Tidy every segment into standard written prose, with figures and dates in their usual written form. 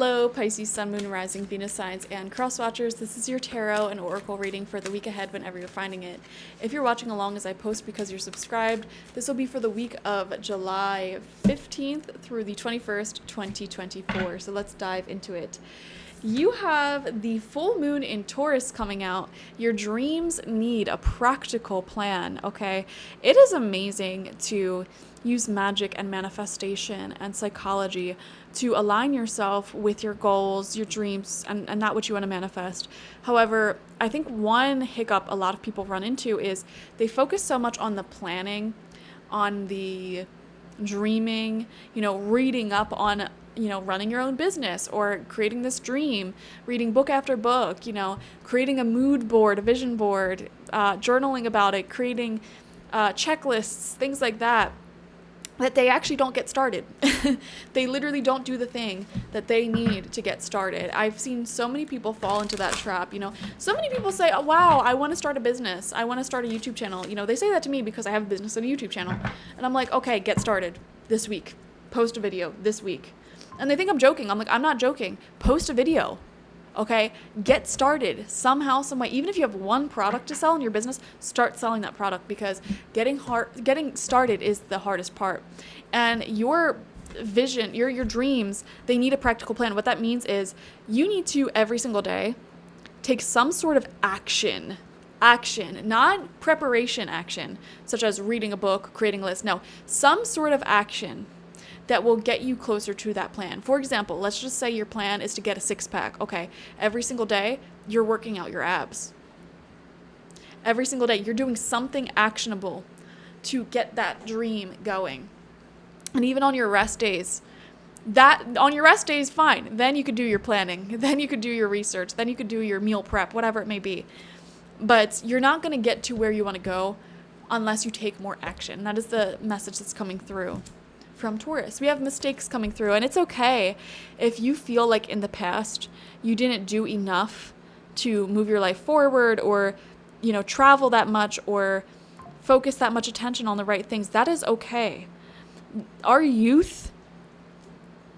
Hello, Pisces, Sun, Moon, Rising, Venus signs, and cross watchers. This is your tarot and oracle reading for the week ahead whenever you're finding it. If you're watching along as I post because you're subscribed, this will be for the week of July 15th through the 21st, 2024. So let's dive into it. You have the full moon in Taurus coming out. Your dreams need a practical plan, okay? It is amazing to use magic and manifestation and psychology to align yourself with your goals, your dreams, and not what you want to manifest. However, I think one hiccup a lot of people run into is they focus so much on the planning, on the dreaming, reading up on running your own business or creating this dream, reading book after book, creating a mood board, a vision board, journaling about it, creating checklists, things like that they actually don't get started. They literally don't do the thing that they need to get started. I've seen so many people fall into that trap. So many people say, oh, wow, I want to start a business. I want to start a YouTube channel. They say that to me because I have a business and a YouTube channel. And I'm like, okay, get started this week. Post a video this week. And they think I'm joking. I'm like, I'm not joking. Post a video. Okay? Get started somehow, some way. Even if you have one product to sell in your business, start selling that product because getting started is the hardest part. And your vision, your dreams, they need a practical plan. What that means is you need to every single day take some sort of action, not preparation action, such as reading a book, creating a list. No, some sort of action that will get you closer to that plan. For example, let's just say your plan is to get a six-pack. Okay, every single day, you're working out your abs. Every single day, you're doing something actionable to get that dream going. And even on your rest days, fine. Then you could do your planning. Then you could do your research. Then you could do your meal prep, whatever it may be. But you're not going to get to where you want to go unless you take more action. That is the message that's coming through from Taurus. We have mistakes coming through, and it's okay if you feel like in the past you didn't do enough to move your life forward or travel that much or focus that much attention on the right things. That is okay. Our youth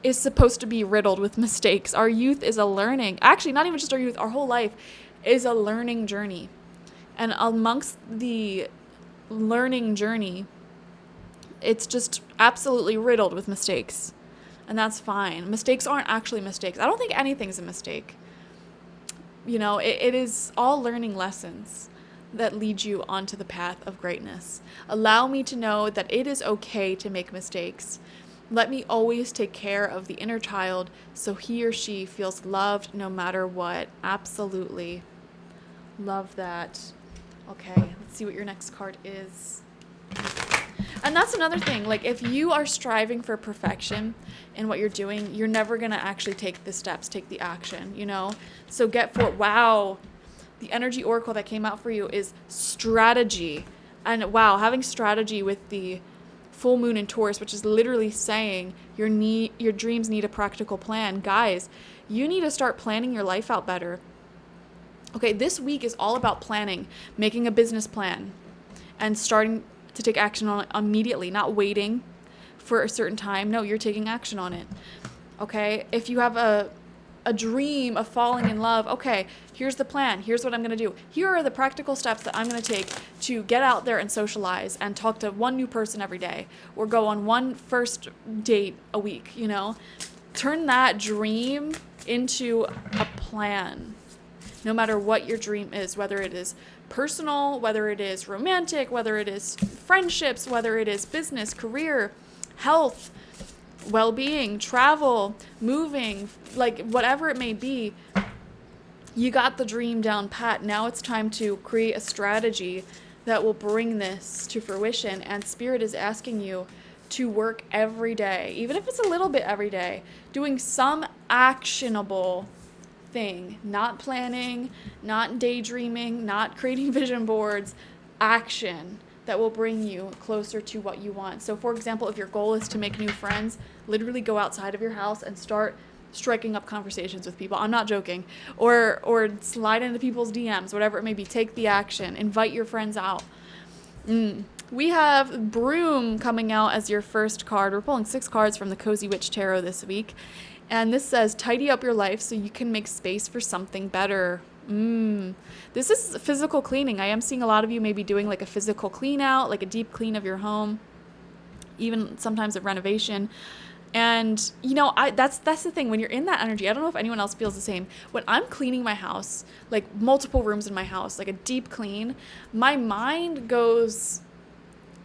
is supposed to be riddled with mistakes. Our youth is not even just our youth, our whole life is a learning journey. And amongst the learning journey, it's just absolutely riddled with mistakes. And that's fine. Mistakes aren't actually mistakes. I don't think anything's a mistake. It is all learning lessons that lead you onto the path of greatness. Allow me to know that it is okay to make mistakes. Let me always take care of the inner child so he or she feels loved no matter what. Absolutely. Love that. Okay, let's see what your next card is. And that's another thing. Like, if you are striving for perfection in what you're doing, you're never going to actually take the steps, take the action, So wow, the energy oracle that came out for you is strategy. And wow, having strategy with the full moon in Taurus, which is literally saying your dreams need a practical plan. Guys, you need to start planning your life out better. Okay, this week is all about planning, making a business plan, and starting to take action on it immediately, not waiting for a certain time. No, you're taking action on it. Okay? If you have a dream of falling in love, okay, here's the plan. Here's what I'm going to do. Here are the practical steps that I'm going to take to get out there and socialize and talk to one new person every day or go on one first date a week, Turn that dream into a plan. No matter what your dream is, whether it is personal, whether it is romantic, whether it is friendships, whether it is business, career, health, well-being, travel, moving, like whatever it may be, you got the dream down pat. Now it's time to create a strategy that will bring this to fruition. And Spirit is asking you to work every day, even if it's a little bit every day, doing some actionable thing, not planning, not daydreaming, not creating vision boards, action that will bring you closer to what you want. So for example, if your goal is to make new friends, literally go outside of your house and start striking up conversations with people. I'm not joking. Or slide into people's DMs, whatever it may be. Take the action. Invite your friends out. We have Broom coming out as your first card. We're pulling 6 cards from the Cozy Witch Tarot this week. And this says, tidy up your life so you can make space for something better. This is physical cleaning. I am seeing a lot of you maybe doing like a physical clean out, like a deep clean of your home, even sometimes a renovation. And, you know, that's the thing. When you're in that energy, I don't know if anyone else feels the same. When I'm cleaning my house, like multiple rooms in my house, like a deep clean, my mind goes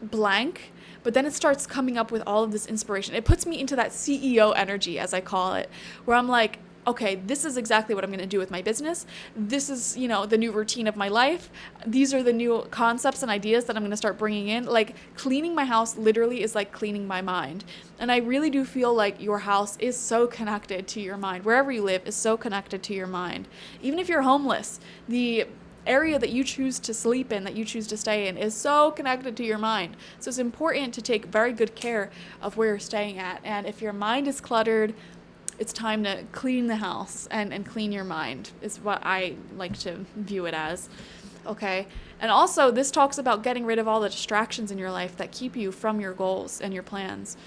blank, but then it starts coming up with all of this inspiration. It puts me into that CEO energy, as I call it, where I'm like, okay, this is exactly what I'm going to do with my business. This is, you know, the new routine of my life. These are the new concepts and ideas that I'm going to start bringing in. Like, cleaning my house literally is like cleaning my mind. And I really do feel like your house is so connected to your mind. Wherever you live is so connected to your mind. Even if you're homeless, the area that you choose to sleep in, that you choose to stay in, is so connected to your mind. So it's important to take very good care of where you're staying at. And if your mind is cluttered, it's time to clean the house and clean your mind, is what I like to view it as. Okay. And also, this talks about getting rid of all the distractions in your life that keep you from your goals and your plans.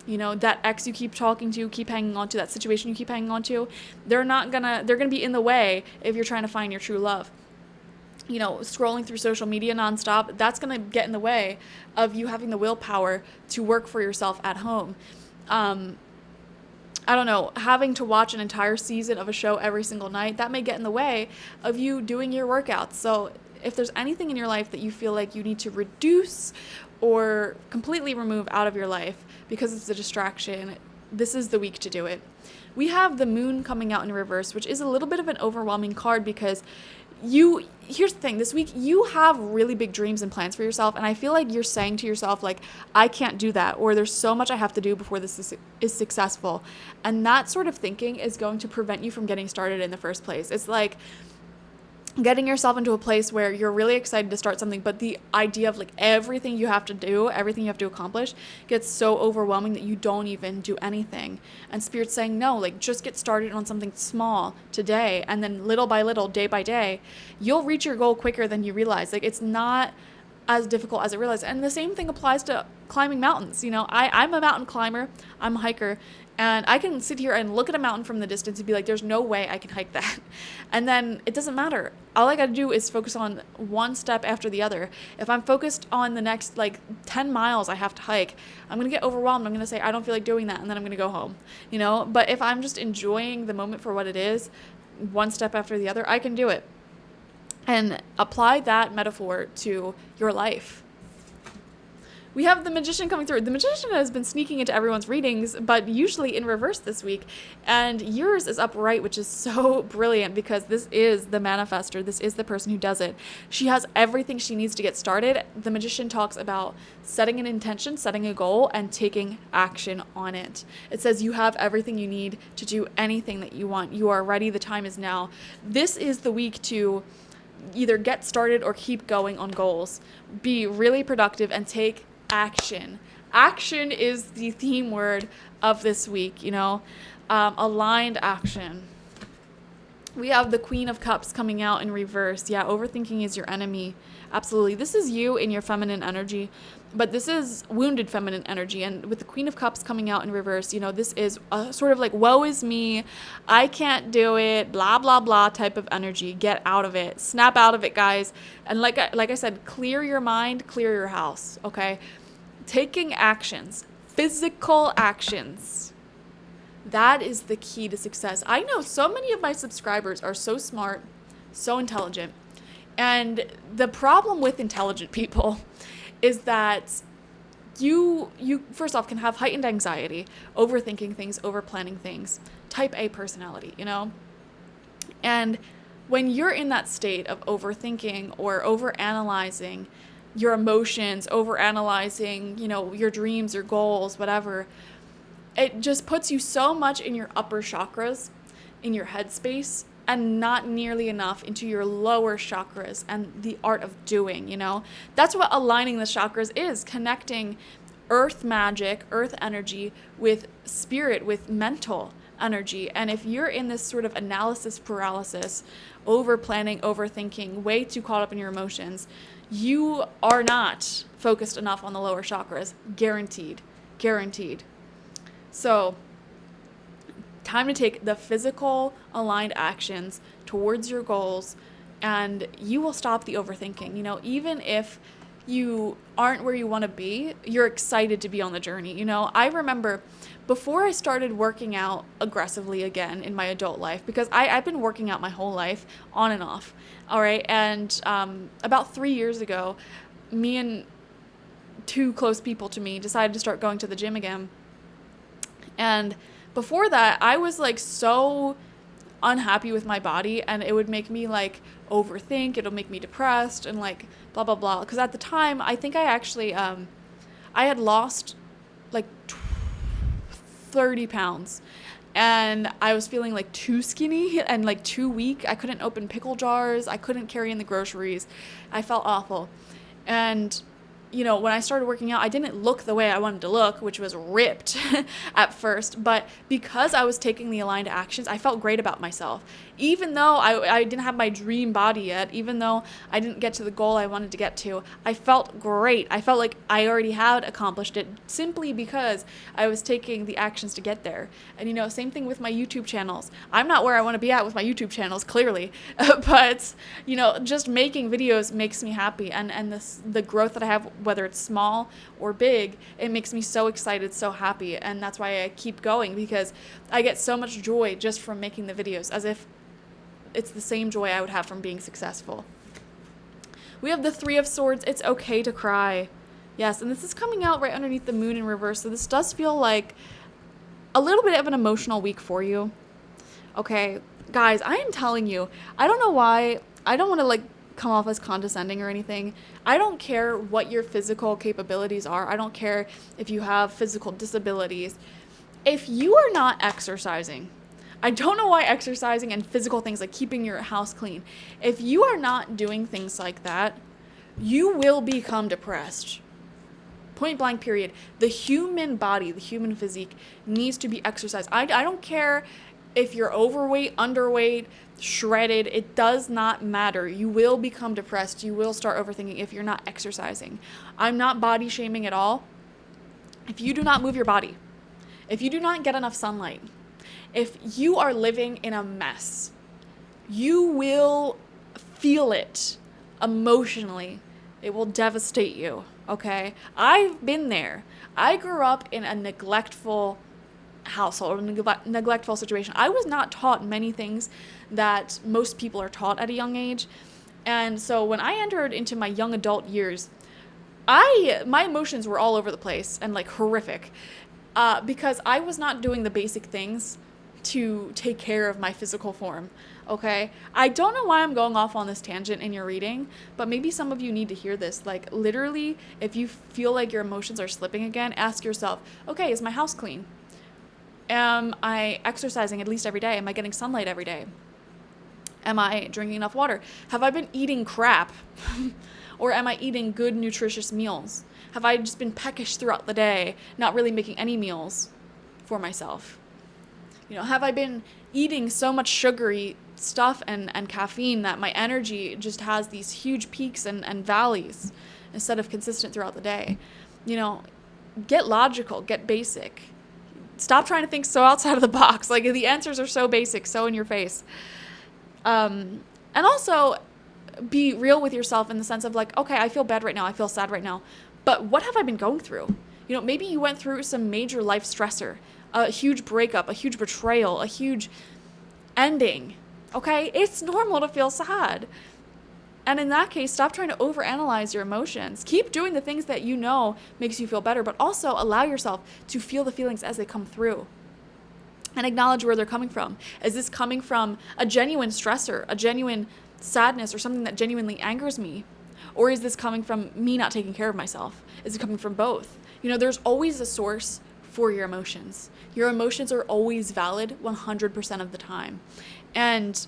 You know, that ex you keep talking to, keep hanging on to, that situation you keep hanging on to, they're gonna be in the way if you're trying to find your true love. You know, scrolling through social media nonstop, that's gonna get in the way of you having the willpower to work for yourself at home. I don't know, having to watch an entire season of a show every single night, that may get in the way of you doing your workouts. So if there's anything in your life that you feel like you need to reduce or completely remove out of your life because it's a distraction, this is the week to do it. We have the moon coming out in reverse, which is a little bit of an overwhelming card because here's the thing, this week you have really big dreams and plans for yourself, and I feel like you're saying to yourself, like, I can't do that, or there's so much I have to do before this is successful. And that sort of thinking is going to prevent you from getting started in the first place. It's like getting yourself into a place where you're really excited to start something, but the idea of like everything you have to do, everything you have to accomplish gets so overwhelming that you don't even do anything. And Spirit's saying, no, like just get started on something small today, and then little by little, day by day, you'll reach your goal quicker than you realize. Like, it's not as difficult as it realizes. And the same thing applies to climbing mountains. You know, I'm a mountain climber, I'm a hiker, and I can sit here and look at a mountain from the distance and be like, there's no way I can hike that. And then it doesn't matter. All I got to do is focus on one step after the other. If I'm focused on the next like 10 miles I have to hike, I'm going to get overwhelmed. I'm going to say, I don't feel like doing that. And then I'm going to go home, you know? But if I'm just enjoying the moment for what it is, one step after the other, I can do it. And apply that metaphor to your life. We have the Magician coming through. The Magician has been sneaking into everyone's readings, but usually in reverse this week. And yours is upright, which is so brilliant because this is the manifester. This is the person who does it. She has everything she needs to get started. The Magician talks about setting an intention, setting a goal, and taking action on it. It says you have everything you need to do anything that you want. You are ready. The time is now. This is the week to either get started or keep going on goals. Be really productive and take action. Action is the theme word of this week, you know, aligned action. We have the Queen of Cups coming out in reverse. Yeah, overthinking is your enemy. Absolutely. This is you in your feminine energy, but this is wounded feminine energy. And with the Queen of Cups coming out in reverse, you know, this is a sort of like, woe is me, I can't do it, blah, blah, blah type of energy. Get out of it. Snap out of it, guys. And like I said, clear your mind, clear your house, okay? Taking actions, physical actions. That is the key to success. I know so many of my subscribers are so smart, so intelligent. And the problem with intelligent people is that you first off can have heightened anxiety, overthinking things, overplanning things, type A personality, you know? And when you're in that state of overthinking or overanalyzing your emotions, overanalyzing, you know, your dreams, your goals, whatever, it just puts you so much in your upper chakras, in your headspace, and not nearly enough into your lower chakras and the art of doing, you know? That's what aligning the chakras is, connecting earth magic, earth energy with spirit, with mental energy. And if you're in this sort of analysis paralysis, over planning, overthinking, way too caught up in your emotions, you are not focused enough on the lower chakras. Guaranteed. So Time to take the physical aligned actions towards your goals, and you will stop the overthinking. You know, even if you aren't where you want to be, you're excited to be on the journey. You know, I remember before I started working out aggressively again in my adult life, because I've been working out my whole life on and off. All right. And about 3 years ago, me and two close people to me decided to start going to the gym again. And before that, I was like so unhappy with my body, and it would make me like overthink. It'll make me depressed and like blah blah blah. Because at the time, I think I actually I had lost like 30 pounds, and I was feeling like too skinny and like too weak. I couldn't open pickle jars. I couldn't carry in the groceries. I felt awful. And you know, when I started working out, I didn't look the way I wanted to look, which was ripped at first. But because I was taking the aligned actions, I felt great about myself. Even though I didn't have my dream body yet, even though I didn't get to the goal I wanted to get to, I felt great. I felt like I already had accomplished it simply because I was taking the actions to get there. And, you know, same thing with my YouTube channels. I'm not where I want to be at with my YouTube channels, clearly. But, you know, just making videos makes me happy. And the growth that I have, whether it's small or big, it makes me so excited, so happy. And that's why I keep going, because I get so much joy just from making the videos, as if it's the same joy I would have from being successful. We have the Three of Swords. It's okay to cry. Yes, and this is coming out right underneath the moon in reverse. So this does feel like a little bit of an emotional week for you. Okay, guys, I am telling you, I don't know why. I don't want to like come off as condescending or anything. I don't care what your physical capabilities are. I don't care if you have physical disabilities. If you are not exercising, I don't know why exercising and physical things like keeping your house clean, if you are not doing things like that, you will become depressed. Point blank, period. The human body, the human physique needs to be exercised. I don't care if you're overweight, underweight, shredded, it does not matter. You will become depressed. You will start overthinking if you're not exercising. I'm not body shaming at all. If you do not move your body, if you do not get enough sunlight, if you are living in a mess, you will feel it emotionally. It will devastate you, okay? I've been there. I grew up in a neglectful household, or neglectful situation. I was not taught many things that most people are taught at a young age. And so when I entered into my young adult years, my emotions were all over the place and like horrific, because I was not doing the basic things to take care of my physical form. Okay, I don't know why I'm going off on this tangent in your reading, but maybe some of you need to hear this. Like literally, if you feel like your emotions are slipping again, ask yourself, okay, is my house clean? Am I exercising at least every day? Am I getting sunlight every day? Am I drinking enough water? Have I been eating crap? Or am I eating good, nutritious meals? Have I just been peckish throughout the day, not really making any meals for myself? You know, have I been eating so much sugary stuff and caffeine that my energy just has these huge peaks and valleys instead of consistent throughout the day? You know, get logical, get basic. Stop trying to think so outside of the box. Like the answers are so basic, so in your face. And also be real with yourself in the sense of like, okay, I feel bad right now. I feel sad right now. But what have I been going through? You know, maybe you went through some major life stressor, a huge breakup, a huge betrayal, a huge ending. Okay? It's normal to feel sad. And in that case, stop trying to overanalyze your emotions. Keep doing the things that you know makes you feel better, but also allow yourself to feel the feelings as they come through. And acknowledge where they're coming from. Is this coming from a genuine stressor, a genuine sadness, or something that genuinely angers me? Or is this coming from me not taking care of myself? Is it coming from both? You know, there's always a source for your emotions. Your emotions are always valid 100% of the time. And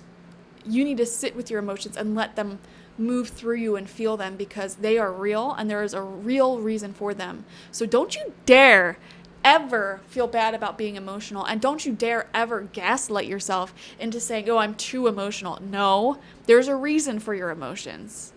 you need to sit with your emotions and let them move through you and feel them, because they are real and there is a real reason for them. So don't you dare ever feel bad about being emotional, and don't you dare ever gaslight yourself into saying, oh, I'm too emotional. No, there's a reason for your emotions.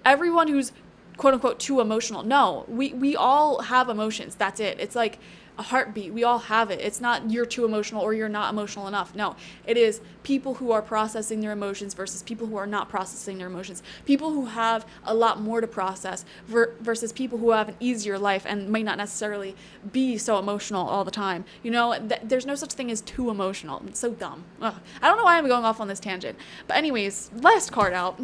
Everyone who's quote unquote too emotional, no, we all have emotions. That's it. It's like a heartbeat. We all have it. It's not you're too emotional or you're not emotional enough. No, it is people who are processing their emotions versus people who are not processing their emotions. People who have a lot more to process versus people who have an easier life and might not necessarily be so emotional all the time. You know, there's no such thing as too emotional. It's so dumb. Ugh. I don't know why I'm going off on this tangent. But anyways, last card out.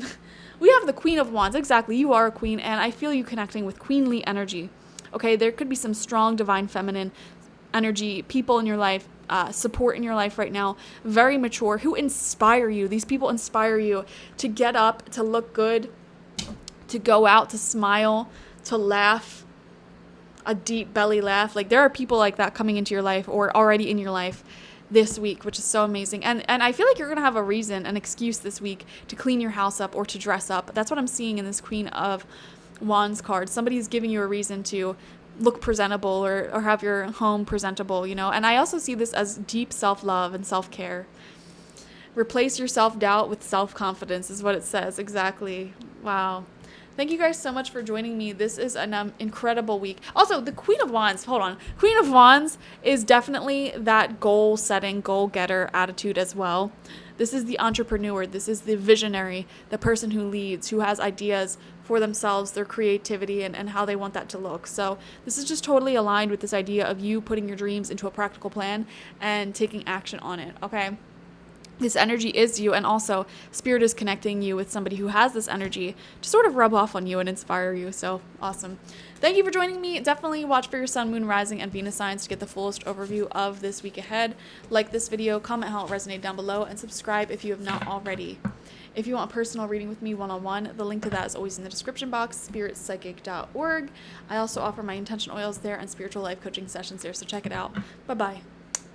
We have the Queen of Wands. Exactly. You are a queen, and I feel you connecting with queenly energy. Okay, there could be some strong divine feminine energy, people in your life, support in your life right now, very mature, who inspire you. These people inspire you to get up, to look good, to go out, to smile, to laugh, a deep belly laugh. Like there are people like that coming into your life or already in your life this week, which is so amazing. And I feel like you're going to have a reason, an excuse this week to clean your house up or to dress up. That's what I'm seeing in this Queen of Wands card. Somebody's giving you a reason to look presentable or have your home presentable, you know. And I also see this as deep self-love and self-care. Replace your self-doubt with self-confidence is what it says. Exactly. Wow. Thank you guys so much for joining me. This is an incredible week. Also, the Queen of Wands, hold on. Queen of Wands is definitely that goal-setting, goal-getter attitude as well. This is the entrepreneur. This is the visionary, the person who leads, who has ideas for themselves, their creativity, and how they want that to look. So this is just totally aligned with this idea of you putting your dreams into a practical plan and taking action on it, okay? This energy is you, and also Spirit is connecting you with somebody who has this energy to sort of rub off on you and inspire you. So awesome. Thank you for joining me. Definitely watch for your sun, moon, rising, and Venus signs to get the fullest overview of this week ahead. Like this video, comment how it resonated down below, and subscribe if you have not already. If you want a personal reading with me one-on-one, the link to that is always in the description box, spiritpsychic.org. I also offer my intention oils there and spiritual life coaching sessions there, so check it out. Bye-bye.